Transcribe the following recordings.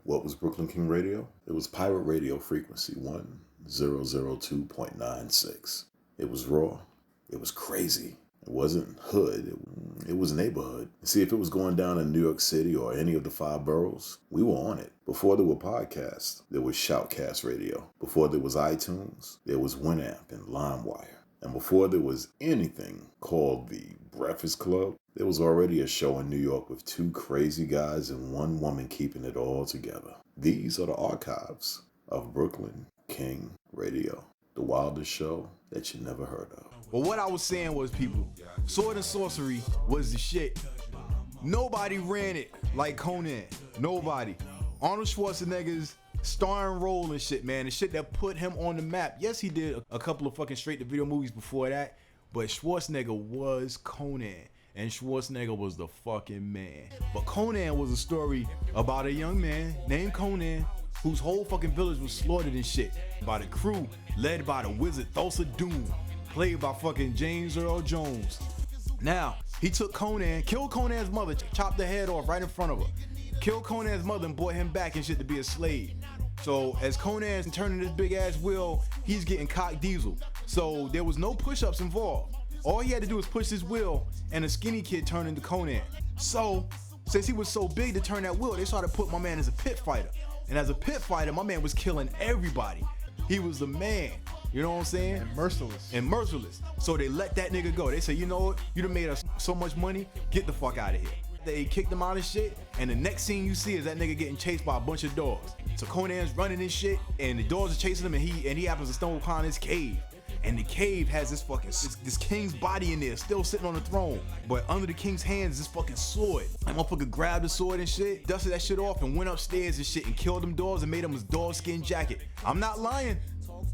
What was Brooklyn King Radio? It was pirate radio frequency 1002.96. It was raw. It was crazy. It wasn't hood. It was neighborhood. See, if it was going down in New York City or any of the 5 boroughs, we were on it. Before there were podcasts, there was Shoutcast Radio. Before there was iTunes, there was Winamp and LimeWire. And before there was anything called the Breakfast Club, there was already a show in New York with 2 crazy guys and 1 woman keeping it all together. These are the archives of Brooklyn King Radio, the wildest show that you never heard of. Well, what I was saying was, people, sword and sorcery was the shit. Nobody ran it like Conan. Nobody. Arnold Schwarzenegger's starring role and shit, man. The shit that put him on the map. Yes, he did a couple of fucking straight-to-video movies before that, but Schwarzenegger was Conan, and Schwarzenegger was the fucking man. But Conan was a story about a young man named Conan whose whole fucking village was slaughtered and shit by the crew led by the wizard Thulsa Doom, played by fucking James Earl Jones. Now, he took Conan, killed Conan's mother, chopped the head off right in front of her, killed Conan's mother and brought him back and shit to be a slave. So as Conan's turning this big ass wheel, he's getting cock diesel. So there was no push-ups involved. All he had to do was push his wheel and a skinny kid turned into Conan. So, since he was so big to turn that wheel, they started to put my man as a pit fighter. And as a pit fighter, my man was killing everybody. He was the man. You know what I'm saying? And merciless. So they let that nigga go. They said, you know what? You done made us so much money. Get the fuck out of here. They kicked him out of shit. And the next scene you see is that nigga getting chased by a bunch of dogs. So Conan's running and shit. And the dogs are chasing him. And he happens to stumble upon his cave. And the cave has this fucking, this king's body in there, still sitting on the throne. But under the king's hands is this fucking sword. That motherfucker grabbed the sword and shit, dusted that shit off and went upstairs and shit and killed them dogs and made them his dog skin jacket. I'm not lying.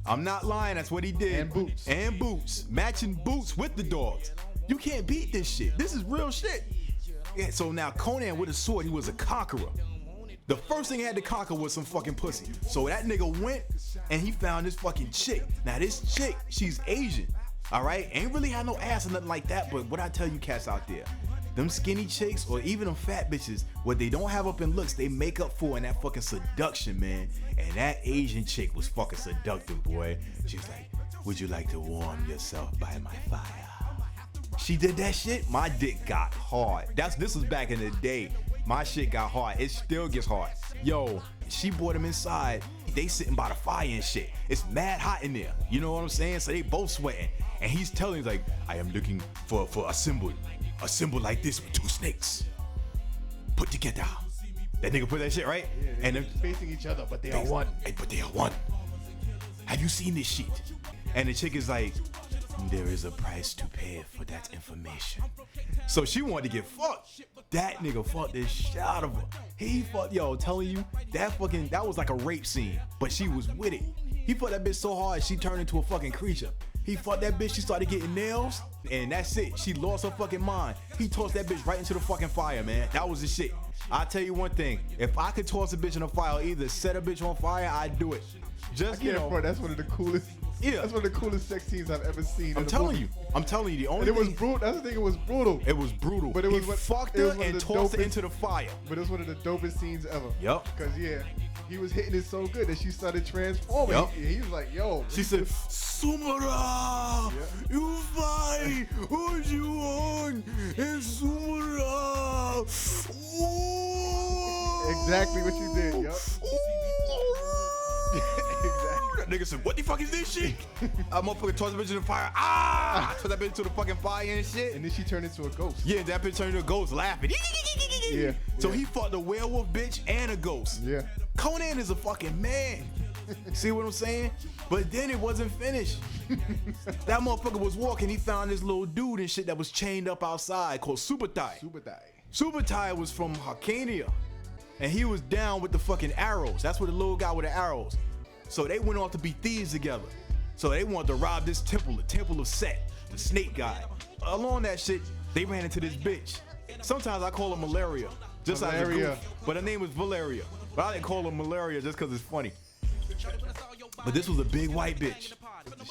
That's what he did. And boots. Matching boots with the dogs. You can't beat this shit. This is real shit. Yeah, so now Conan with a sword, he was a conqueror. The first thing he had to conquer was some fucking pussy. So that nigga went and he found this fucking chick. Now this chick, she's Asian, all right? Ain't really had no ass or nothing like that, but what I tell you cats out there, them skinny chicks or even them fat bitches, what they don't have up in looks, they make up for in that fucking seduction, man. And that Asian chick was fucking seductive, boy. She's like, would you like to warm yourself by my fire? She did that shit, my dick got hard. This was back in the day. My shit got hard. It still gets hard. Yo, she brought him inside. They sitting by the fire and shit. It's mad hot in there. You know what I'm saying? So they both sweating. And he's telling, he's like, I am looking for a symbol. A symbol like this with 2 snakes put together. That nigga put that shit, right? Yeah, and they're facing each other, but they are one. But they are one. Have you seen this shit? And the chick is like, there is a price to pay for that information. So she wanted to get fucked. That nigga fucked the shit out of her. He fucked, yo, telling you, that was like a rape scene, but she was with it. He fucked that bitch so hard, she turned into a fucking creature. He fucked that bitch, she started getting nails, and that's it. She lost her fucking mind. He tossed that bitch right into the fucking fire, man. That was the shit. I'll tell you one thing, if I could toss a bitch in a fire, either set a bitch on fire, I'd do it. Just, you know. That's one of the coolest. Yeah, that's one of the coolest sex scenes I've ever seen. I'm telling you. The only thing, it was brutal. That's the thing. It was brutal. But he fucked her and tossed her into the fire. But it was one of the dopest scenes ever. Yep. Because he was hitting it so good that she started transforming. Yep. He was like, "Yo." She said, "Sumara, you fight what you want, and Sumara." Exactly what you did. Yup. Exactly. That nigga said, what the fuck is this shit? I motherfucker tossed the bitch in the fire. I tossed that bitch into the fucking fire and shit. And then she turned into a ghost. Yeah, that bitch turned into a ghost laughing. Yeah. So he fought a werewolf bitch and a ghost. Yeah. Conan is a fucking man. See what I'm saying? But then it wasn't finished. That motherfucker was walking. He found this little dude and shit that was chained up outside called Subutai. Subutai was from Hakania. And he was down with the fucking arrows. That's what the little guy with the arrows. So they went off to be thieves together. So they wanted to rob this temple, the temple of Set, the snake guy. Along that shit, they ran into this bitch. Sometimes I call her Malaria. Just like a goof, but her name was Valeria. But I didn't call her Malaria just because it's funny. But this was a big white bitch.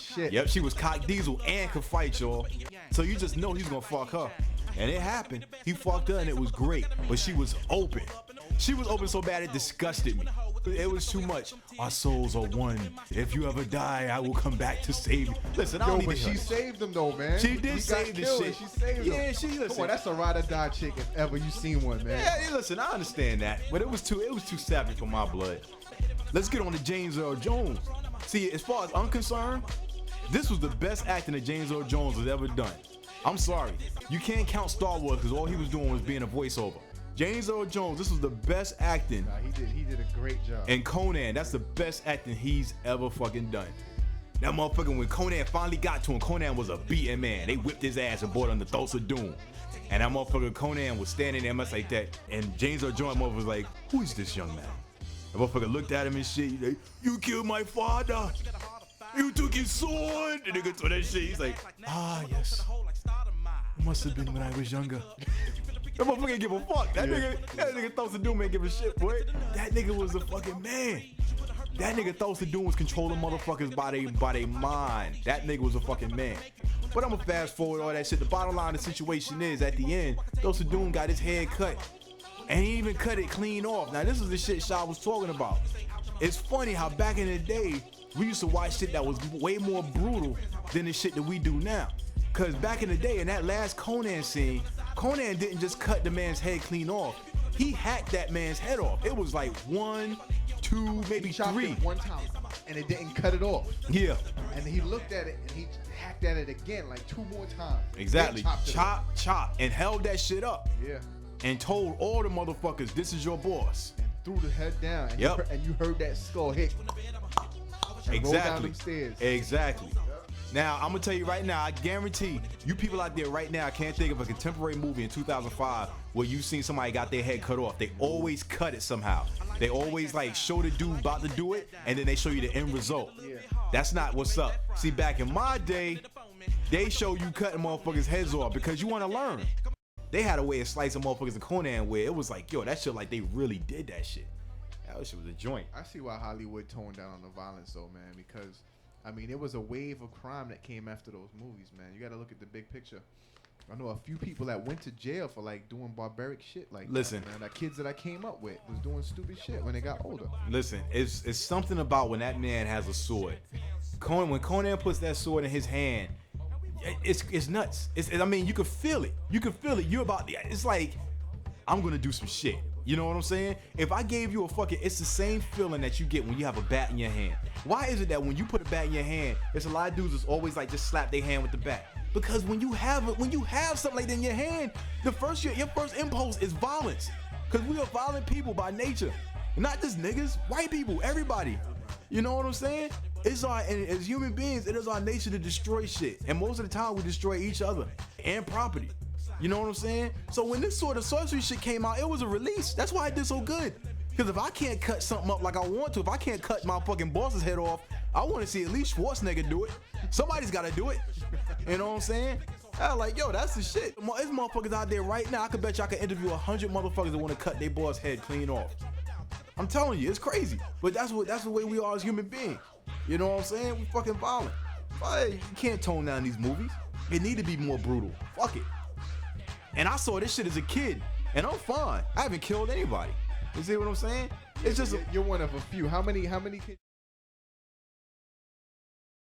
Shit. Yep, she was cock diesel and could fight, y'all. So you just know he's gonna fuck her. And it happened. He fucked her and it was great. But she was open. She was open so bad it disgusted me. It was too much. Our souls are one. If you ever die, I will come back to save you. Listen, I don't need but to she hear saved him though, man. She did He save got this killed shit. and she saved him. Yeah, she listen. Come on, that's a ride or die chick if ever you seen one, man. Yeah, listen, I understand that, but it was too savage for my blood. Let's get on to James Earl Jones. See, as far as I'm concerned, this was the best acting that James Earl Jones has ever done. I'm sorry, you can't count Star Wars because all he was doing was being a voiceover. James Earl Jones, this was the best acting. Nah, he did a great job. And Conan, that's the best acting he's ever fucking done. That motherfucker, when Conan finally got to him, Conan was a beaten man. They whipped his ass and brought him the Thulsa Doom. And that motherfucker Conan was standing there much like that. And James Earl Jones was like, who is this young man? The motherfucker looked at him and shit. He's like, you killed my father. You took his sword. The nigga told that shit. He's like, ah, yes. It must have been when I was younger. That motherfucker ain't give a fuck. That nigga Thulsa Doom ain't give a shit, boy. That nigga was a fucking man. That nigga Thulsa Doom was controlling motherfuckers by their mind. That nigga was a fucking man. But I'm gonna fast forward all that shit. The bottom line of the situation is, at the end, Thulsa Doom got his head cut. And he even cut it clean off. Now, this is the shit Shaw was talking about. It's funny how back in the day, we used to watch shit that was way more brutal than the shit that we do now. Cause back in the day, in that last Conan scene, Conan didn't just cut the man's head clean off. He hacked that man's head off. It was like 1, 2, maybe he chopped 3. it one time and it didn't cut it off. Yeah. And he looked at it and he hacked at it again like 2 more times. Exactly. Chop, and held that shit up. Yeah. And told all the motherfuckers, this is your boss. And threw the head down. And you heard that skull hit. And roll down them stairs. Exactly. Now, I'm gonna tell you right now, I guarantee you people out there right now can't think of a contemporary movie in 2005 where you've seen somebody got their head cut off. They always cut it somehow. They always like show the dude about to do it and then they show you the end result. That's not what's up. See, back in my day, they show you cutting motherfuckers' heads off because you wanna learn. They had a way of slicing motherfuckers in Conan where it was like, yo, that shit like they really did that shit. That shit was a joint. I see why Hollywood toned down on the violence though, man, because I mean, it was a wave of crime that came after those movies, man. You got to look at the big picture. I know a few people that went to jail for like doing barbaric shit like listen, that, man. That kids that I came up with was doing stupid shit when they got older. Listen, it's something about when that man has a sword. When Conan puts that sword in his hand, it's nuts. I mean, you can feel it. You can feel it. It's like, I'm gonna do some shit. You know what I'm saying? If I gave you it's the same feeling that you get when you have a bat in your hand. Why is it that when you put a bat in your hand, there's a lot of dudes that's always like just slap their hand with the bat? Because when you have something like that in your hand, your first impulse is violence. Because we are violent people by nature. Not just niggas, white people, everybody. You know what I'm saying? And as human beings, it is our nature to destroy shit. And most of the time we destroy each other and property. You know what I'm saying? So when this sort of sorcery shit came out, it was a release. That's why it did so good. Because if I can't cut something up like I want to, if I can't cut my fucking boss's head off, I want to see at least Schwarzenegger do it. Somebody's got to do it. You know what I'm saying? I was like, yo, that's the shit. There's motherfuckers out there right now. I could bet you I could interview 100 motherfuckers that want to cut their boss head clean off. I'm telling you, it's crazy. But that's the way we are as human beings. You know what I'm saying? We fucking violent. You can't tone down these movies. It need to be more brutal. Fuck it. And I saw this shit as a kid, and I'm fine. I haven't killed anybody. You see what I'm saying? It's just you're one of a few. How many kids?